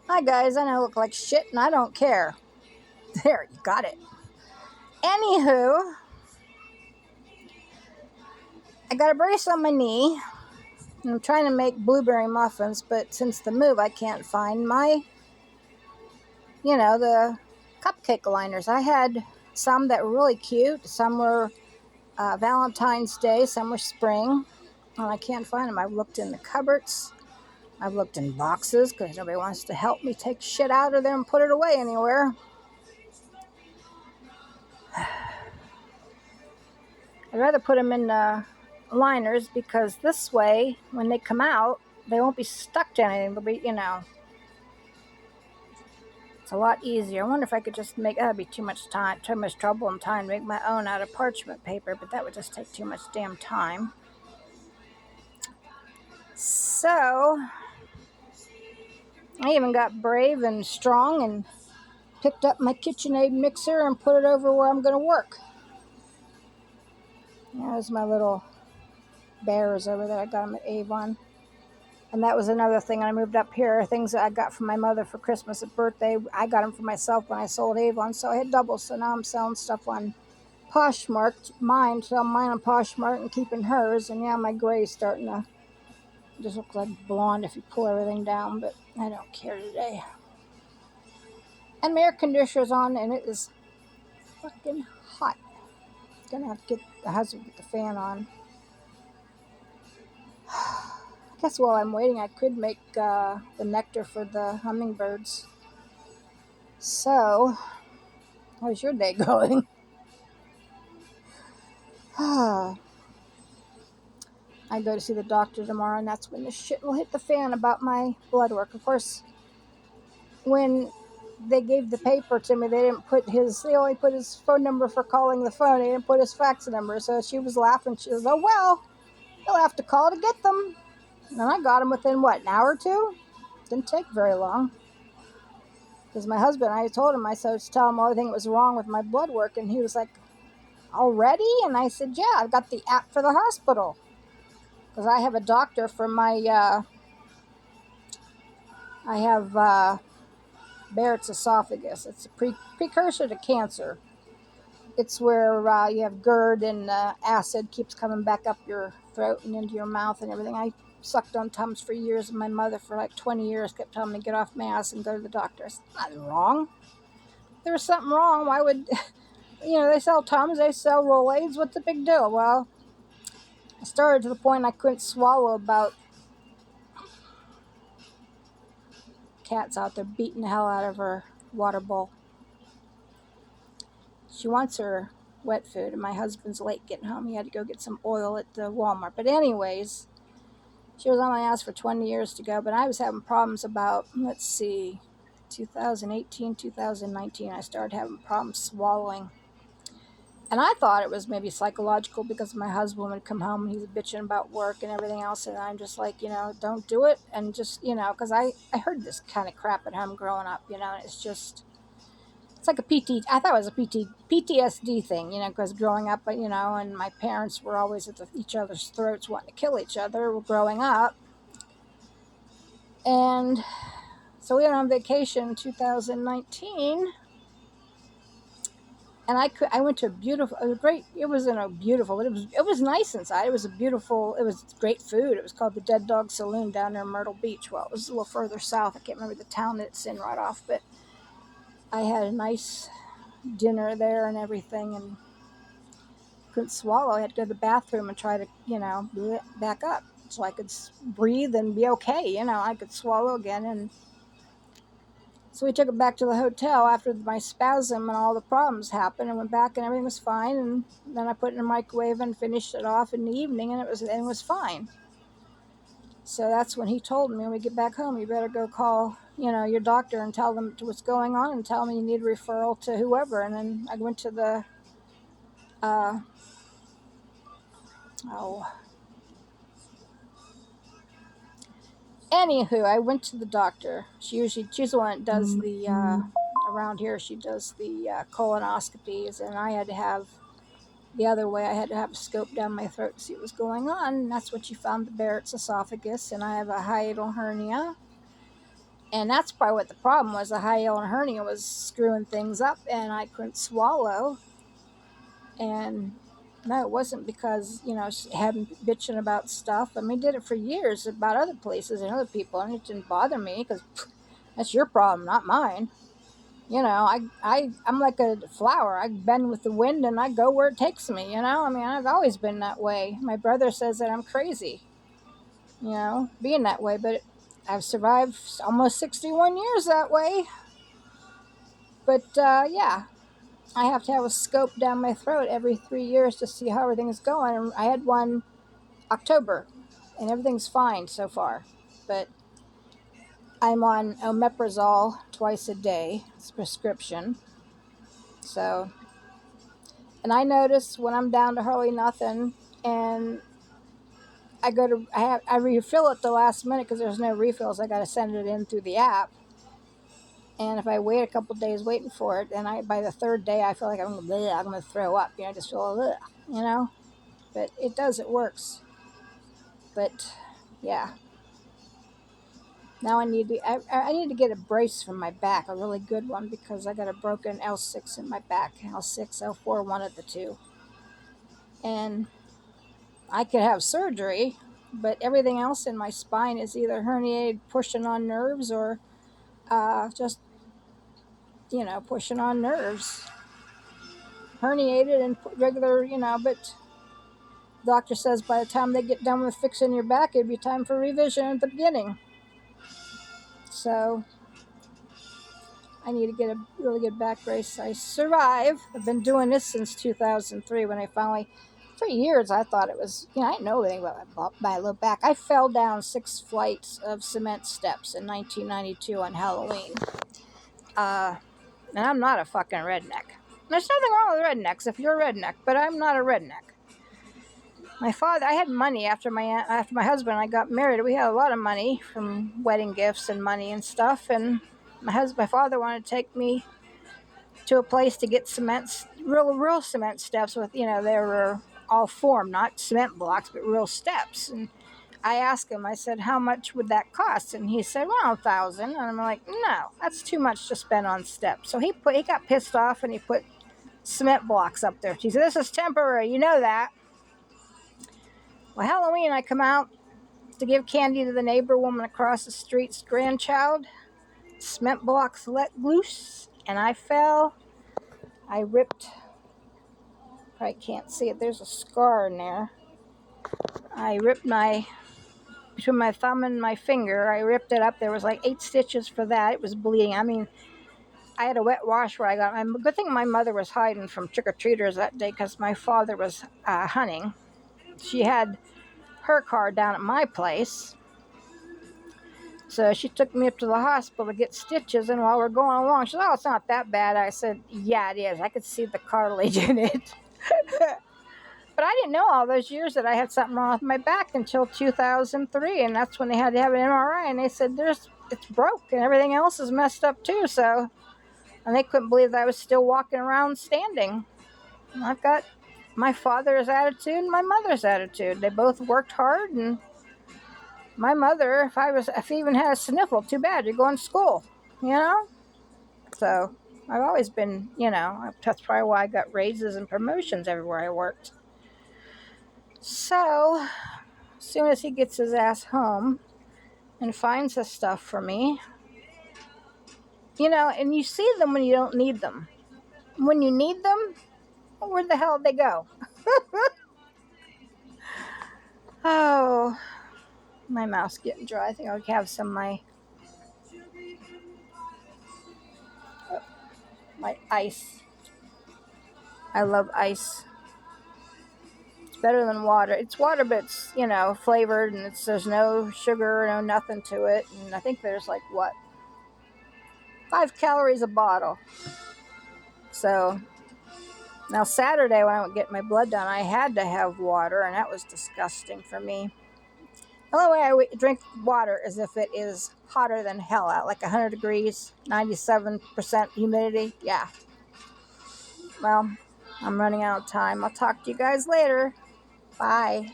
Hi guys, I know I look like shit and I don't care. There, you got it. Anywho, I got a brace on my knee and I'm trying to make blueberry muffins, but since the move, I can't find the cupcake liners. I had some that were really cute, some were Valentine's Day, some were spring, and I can't find them. I've looked in the cupboards, I've looked in boxes because nobody wants to help me take shit out of there and put it away anywhere. I'd rather put them in liners because this way, when they come out, they won't be stuck to anything. They'll be, it's a lot easier. I wonder if I could just that'd be too much time, too much trouble and time to make my own out of parchment paper, but that would just take too much damn time. So, I even got brave and strong and picked up my KitchenAid mixer and put it over where I'm going to work. There's my little bears over there. I got them at Avon. And that was another thing. When I moved up here, things that I got from my mother for Christmas and birthday, I got them for myself when I sold Avon. So I had double. So now I'm selling stuff on Poshmark, selling mine on Poshmark and keeping hers. And yeah, my gray's starting to just look like blonde if you pull everything down, but I don't care today. And my air conditioner's on and it is fucking hot. Gonna have to get the husband to get the fan on. I guess while I'm waiting, I could make the nectar for the hummingbirds. So, how's your day going? I go to see the doctor tomorrow, and that's when the shit will hit the fan about my blood work. Of course, when they gave the paper to me, they only put his phone number for calling the phone. They didn't put his fax number. So she was laughing. She was, oh, well, you'll have to call to get them. And I got them within, an hour or two? Didn't take very long. Because my husband, I told him, I said, to tell him everything that was wrong with my blood work. And he was like, already? And I said, yeah, I've got the app for the hospital. Because I have a doctor for I have Barrett's esophagus. It's a precursor to cancer. It's where you have GERD and acid keeps coming back up your throat and into your mouth and everything. I sucked on Tums for years, and my mother for like 20 years kept telling me to get off my ass and go to the doctor. I said, nothing wrong. If there was something wrong, why would, they sell Tums, they sell Rolaids, what's the big deal? Well, I started to the point I couldn't swallow. About cat's out there beating the hell out of her water bowl. She wants her wet food, and my husband's late getting home. He had to go get some oil at the Walmart. But anyways, she was on my ass for 20 years to go, but I was having problems about, 2018, 2019. I started having problems swallowing. And I thought it was maybe psychological because my husband would come home and he's bitching about work and everything else. And I'm just like, don't do it. And just, because I heard this kind of crap at home growing up, and it's like I thought it was a PTSD thing, because growing up, and my parents were always at each other's throats wanting to kill each other growing up. And so we went on vacation in 2019, and I went to it was nice inside. It was great food. It was called the Dead Dog Saloon down there in Myrtle Beach. Well, it was a little further south. I can't remember the town that it's in right off, but I had a nice dinner there and everything, and couldn't swallow. I had to go to the bathroom and try to, back up so I could breathe and be okay. I could swallow again. And so we took it back to the hotel after my spasm and all the problems happened, and went back and everything was fine. And then I put it in the microwave and finished it off in the evening, and it was fine. So that's when he told me, when we get back home, you better go call, your doctor and tell them what's going on and tell me you need a referral to whoever. And then I went to the, anywho, I went to the doctor. She's the one that does around here, she does the colonoscopies, and I had to have the other way. I had to have a scope down my throat to see what was going on, and that's when she found the Barrett's esophagus, and I have a hiatal hernia. And that's probably what the problem was. The hiatal hernia was screwing things up, and I couldn't swallow. And no, it wasn't because, she hadn't bitching about stuff. I mean, did it for years about other places and other people, and it didn't bother me because that's your problem, not mine. I'm like a flower. I bend with the wind and I go where it takes me. I mean, I've always been that way. My brother says that I'm crazy, being that way, but I've survived almost 61 years that way. But yeah, I have to have a scope down my throat every 3 years to see how everything's going. And I had one October, and everything's fine so far. But I'm on omeprazole twice a day. It's prescription. So, and I notice when I'm down to hardly nothing, and I refill it the last minute because there's no refills. I got to send it in through the app. And if I wait a couple days waiting for it, then by the third day I feel like I'm going to throw up. I just feel you know. But it does. It works. But yeah, now I need to get a brace for my back, a really good one, because I got a broken L6 in my back, L6, L4, one of the two, and I could have surgery, but everything else in my spine is either herniated, pushing on nerves, or just pushing on nerves, herniated and regular, but. Doctor says by the time they get done with fixing your back, it'd be time for revision at the beginning. So I need to get a really good back brace. I survive. I've been doing this since 2003 when I finally, for years, I thought it was, I didn't know anything about my low back. I fell down 6 flights of cement steps in 1992 on Halloween. And I'm not a fucking redneck. There's nothing wrong with rednecks if you're a redneck, but I'm not a redneck. My father, I had money after my husband and I got married. We had a lot of money from wedding gifts and money and stuff. And my father wanted to take me to a place to get real cement steps with, they were all formed, not cement blocks, but real steps. And I asked him, I said, how much would that cost? And he said, well, 1,000. And I'm like, no, that's too much to spend on steps. So he got pissed off and he put cement blocks up there. He said, this is temporary, you know that. Well, Halloween, I come out to give candy to the neighbor woman across the street's grandchild. Cement blocks let loose, and I fell. I ripped, probably can't see it, there's a scar in there. I ripped between my thumb and my finger, I ripped it up. There was like 8 stitches for that. It was bleeding. I mean, I had a wet wash where I got, good thing my mother was hiding from trick-or-treaters that day because my father was hunting. She had her car down at my place. So she took me up to the hospital to get stitches, and while we're going along, she said, oh, it's not that bad. I said, yeah, it is. I could see the cartilage in it. But I didn't know all those years that I had something wrong with my back until 2003, and that's when they had to have an MRI, and they said, it's broke, and everything else is messed up too. So, and they couldn't believe that I was still walking around standing. And I've got my father's attitude and my mother's attitude. They both worked hard, and my mother, if I even had a sniffle, too bad, you're going to school, So I've always been, that's probably why I got raises and promotions everywhere I worked. So as soon as he gets his ass home and finds the stuff for me, and you see them when you don't need them. When you need them, where the hell did they go? Oh, my mouth's getting dry. I think I'll have some of my ice. I love ice. It's better than water. It's water, but it's, flavored, and there's no sugar, no nothing to it. And I think there's 5 calories a bottle. So now Saturday when I went get my blood done, I had to have water, and that was disgusting for me. The only way I drink water is if it is hotter than hell out, like 100 degrees, 97% humidity. Yeah. Well, I'm running out of time. I'll talk to you guys later. Bye.